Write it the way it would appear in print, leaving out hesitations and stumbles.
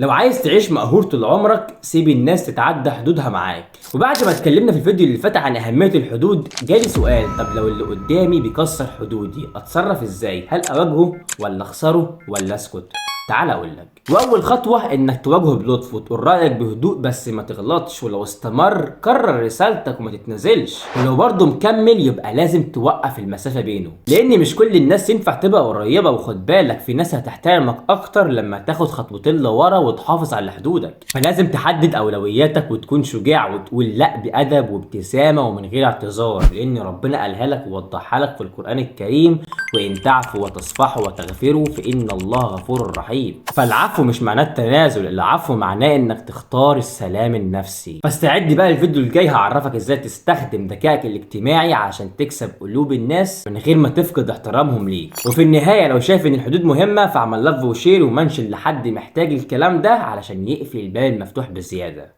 لو عايز تعيش مقهور طول عمرك سيب الناس تتعدى حدودها معاك. وبعد ما اتكلمنا في الفيديو اللي فات عن اهمية الحدود، جالي سؤال: طب لو اللي قدامي بيكسر حدودي اتصرف ازاي؟ هل اواجهه ولا اخسره ولا اسكت؟ تعال اقول لك. واول خطوه انك تواجهه بلطف وتقول رايك بهدوء، بس ما تغلطش، ولو استمر كرر رسالتك وما تتنازلش، ولو برضه مكمل يبقى لازم توقف المسافه بينه، لان مش كل الناس ينفع تبقى قريبه. وخد بالك في ناس هتحترمك اكتر لما تاخد خطوتين لورا وتحافظ على حدودك. فلازم تحدد اولوياتك وتكون شجاع وتقول لا بادب وابتسامه ومن غير اعتذار، لان ربنا قالها لك ووضحها لك في القران الكريم: وان تعفوا وتصفحوا وتغفروا فان الله غفور رحيم. فالعفو مش معناه التنازل، العفو معناه انك تختار السلام النفسي. فاستعد بقى الفيديو الجاي هعرفك ازاي تستخدم ذكائك الاجتماعي عشان تكسب قلوب الناس من غير ما تفقد احترامهم ليك. وفي النهايه لو شايف ان الحدود مهمه فاعمل لاف وشير ومنشن لحد محتاج الكلام ده علشان يقفل الباب المفتوح بزياده.